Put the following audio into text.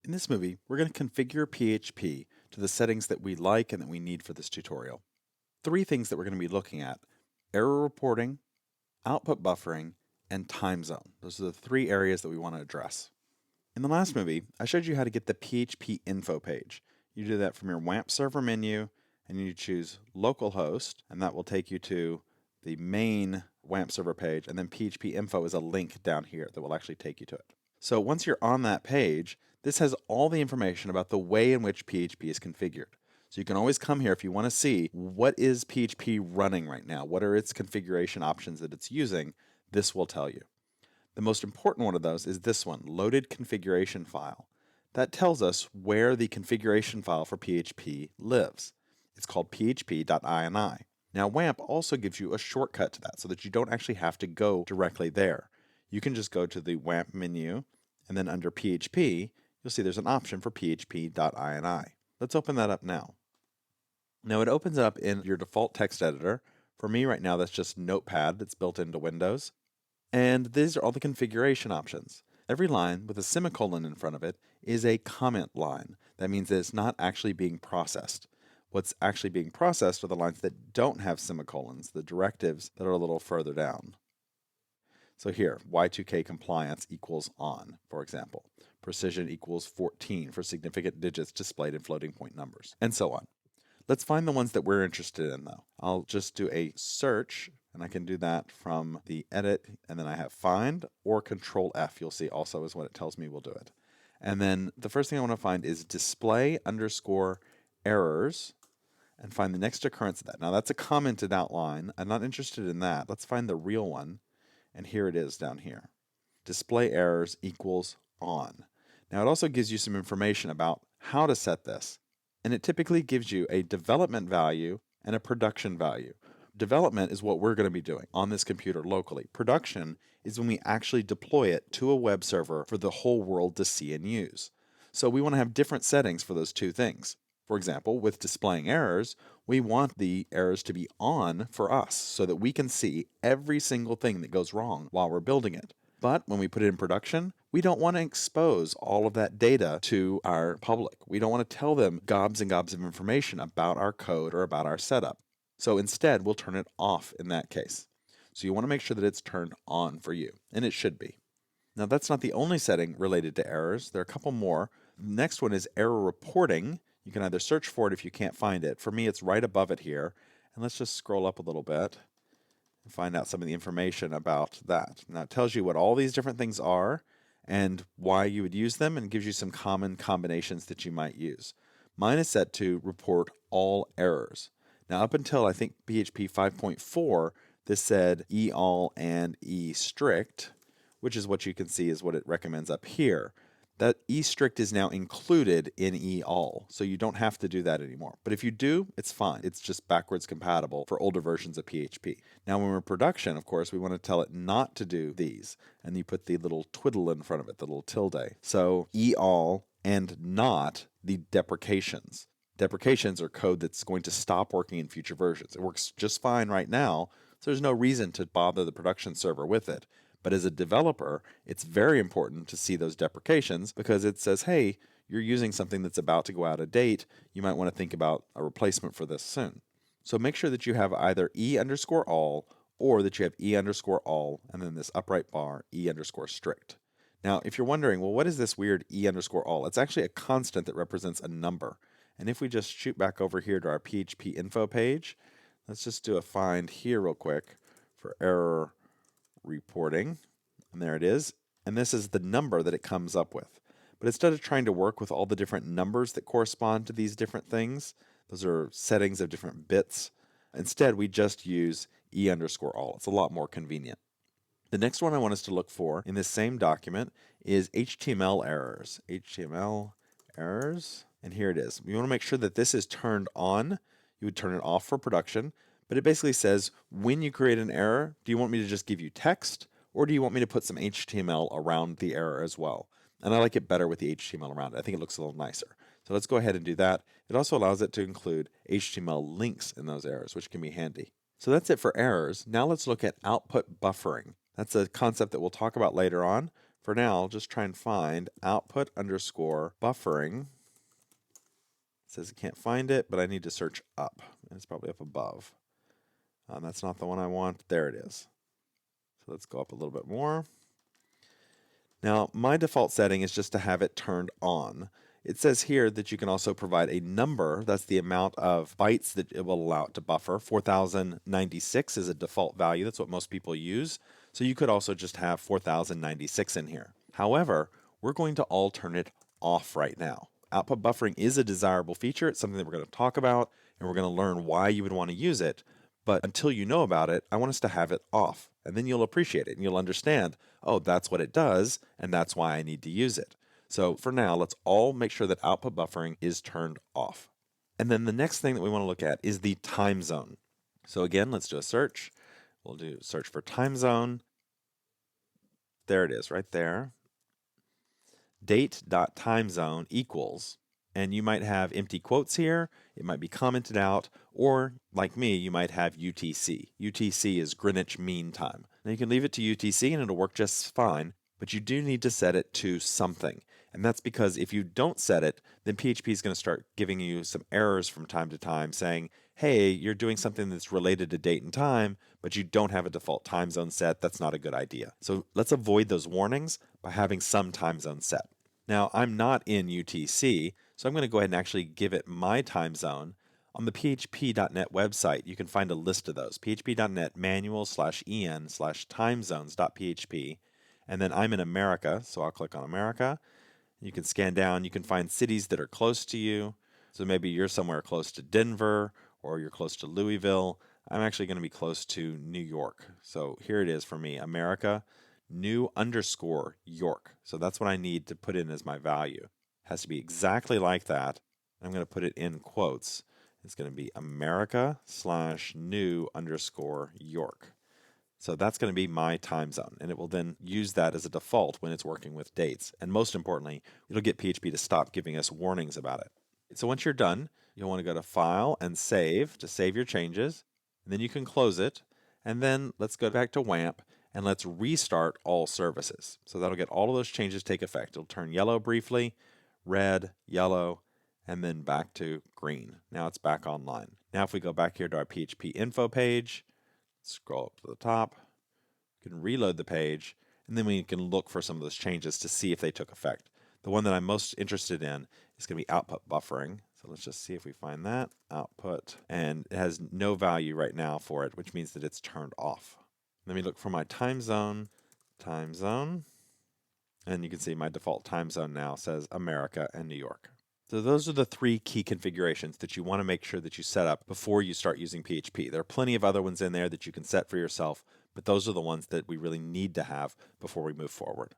In this movie, we're going to configure PHP to the settings that we like and that we need for this tutorial. Three things that we're going to be looking at: error reporting, output buffering, and time zone. Those are the three areas that we want to address. In the last movie, I showed you how to get the PHP info page. You do that from your WAMP server menu, and you choose localhost, and that will take you to the main WAMP server page, and then PHP info is a link down here that will actually take you to it. So once you're on that page, this has all the information about the way in which PHP is configured. So you can always come here if you want to see what is PHP running right now, what are its configuration options that it's using, this will tell you. The most important one of those is this one, loaded configuration file. That tells us where the configuration file for PHP lives. It's called php.ini. Now WAMP also gives you a shortcut to that so that you don't actually have to go directly there. You can just go to the WAMP menu, and then under PHP, you'll see there's an option for php.ini. Let's open that up now. Now it opens up in your default text editor. For me right now, that's just Notepad that's built into Windows. And these are all the configuration options. Every line with a semicolon in front of it is a comment line. That means that it's not actually being processed. What's actually being processed are the lines that don't have semicolons, the directives that are a little further down. So here, Y2K compliance equals on, for example. Precision equals 14 for significant digits displayed in floating point numbers, and so on. Let's find the ones that we're interested in, though. I'll just do a search, and I can do that from the edit, and then I have find or Control F. You'll see also is what it tells me will do it. And then the first thing I want to find is display underscore errors, and find the next occurrence of that. Now that's a commented out line. I'm not interested in that. Let's find the real one. And here it is down here. Display errors equals on. Now it also gives you some information about how to set this. And it typically gives you a development value and a production value. Development is what we're going to be doing on this computer locally. Production is when we actually deploy it to a web server for the whole world to see and use. So we want to have different settings for those two things. For example, with displaying errors, we want the errors to be on for us so that we can see every single thing that goes wrong while we're building it. But when we put it in production, we don't want to expose all of that data to our public. We don't want to tell them gobs and gobs of information about our code or about our setup. So instead, we'll turn it off in that case. So you want to make sure that it's turned on for you, and it should be. Now that's not the only setting related to errors. There are a couple more. The next one is error reporting. You can either search for it if you can't find it. For me, it's right above it here. And let's just scroll up a little bit and find out some of the information about that. Now it tells you what all these different things are and why you would use them, and gives you some common combinations that you might use. Mine is set to report all errors. Now up until I think PHP 5.4, this said all and strict, which is what you can see is what it recommends up here. That strict is now included in all, so you don't have to do that anymore. But if you do, it's fine. It's just backwards compatible for older versions of PHP. Now when we're in production, of course, we want to tell it not to do these, and you put the little twiddle in front of it, the little tilde. So all and not the deprecations. Deprecations are code that's going to stop working in future versions. It works just fine right now, so there's no reason to bother the production server with it. But as a developer, it's very important to see those deprecations because it says, hey, you're using something that's about to go out of date. You might want to think about a replacement for this soon. So make sure that you have either E_all or that you have E_all and then this upright bar E_strict. Now, if you're wondering, well, what is this weird E_all? It's actually a constant that represents a number. And if we just shoot back over here to our PHP info page, let's just do a find here real quick for error reporting, and there it is, and this is the number that it comes up with. But instead of trying to work with all the different numbers that correspond to these different things, those are settings of different bits, instead we just use E_all. It's a lot more convenient. The next one I want us to look for in this same document is HTML errors. HTML errors, and here it is. We want to make sure that this is turned on. You would turn it off for production. But it basically says, when you create an error, do you want me to just give you text, or do you want me to put some HTML around the error as well? And I like it better with the HTML around it. I think it looks a little nicer. So let's go ahead and do that. It also allows it to include HTML links in those errors, which can be handy. So that's it for errors. Now let's look at output buffering. That's a concept that we'll talk about later on. For now, I'll just try and find output underscore buffering. It says it can't find it, but I need to search up. It's probably up above. That's not the one I want. There it is. So let's go up a little bit more. Now, my default setting is just to have it turned on. It says here that you can also provide a number. That's the amount of bytes that it will allow it to buffer. 4096 is a default value. That's what most people use. So you could also just have 4096 in here. However, we're going to all turn it off right now. Output buffering is a desirable feature. It's something that we're going to talk about, and we're going to learn why you would want to use it. But until you know about it, I want us to have it off. And then you'll appreciate it, and you'll understand, oh, that's what it does, and that's why I need to use it. So for now, let's all make sure that output buffering is turned off. And then the next thing that we want to look at is the time zone. So again, let's do a search. We'll do search for time zone. There it is, right there. Date.timezone equals, and you might have empty quotes here. It might be commented out, or like me, you might have UTC. UTC is Greenwich Mean Time. Now you can leave it to UTC and it'll work just fine, but you do need to set it to something. And that's because if you don't set it, then PHP is going to start giving you some errors from time to time saying, hey, you're doing something that's related to date and time, but you don't have a default time zone set. That's not a good idea. So let's avoid those warnings by having some time zone set. Now, I'm not in UTC, so I'm going to go ahead and actually give it my time zone. On the php.net website, you can find a list of those. php.net manual/en/timezones.php. And then I'm in America, so I'll click on America. You can scan down. You can find cities that are close to you. So maybe you're somewhere close to Denver or you're close to Louisville. I'm actually going to be close to New York. So here it is for me, America, new_York. So that's what I need to put in as my value. It has to be exactly like that. I'm going to put it in quotes. It's going to be America/new_York. So that's going to be my time zone, and it will then use that as a default when it's working with dates. And most importantly, it'll get PHP to stop giving us warnings about it. So once you're done, you'll want to go to File and Save to save your changes. And then you can close it. And then let's go back to WAMP and let's restart all services. So that'll get all of those changes take effect. It'll turn yellow briefly, red, yellow, and then back to green. Now it's back online. Now if we go back here to our PHP info page, scroll up to the top, you can reload the page, and then we can look for some of those changes to see if they took effect. The one that I'm most interested in is going to be output buffering. So let's just see if we find that. Output, and it has no value right now for it, which means that it's turned off. Let me look for my time zone, and you can see my default time zone now says America and New York. So those are the three key configurations that you want to make sure that you set up before you start using PHP. There are plenty of other ones in there that you can set for yourself, but those are the ones that we really need to have before we move forward.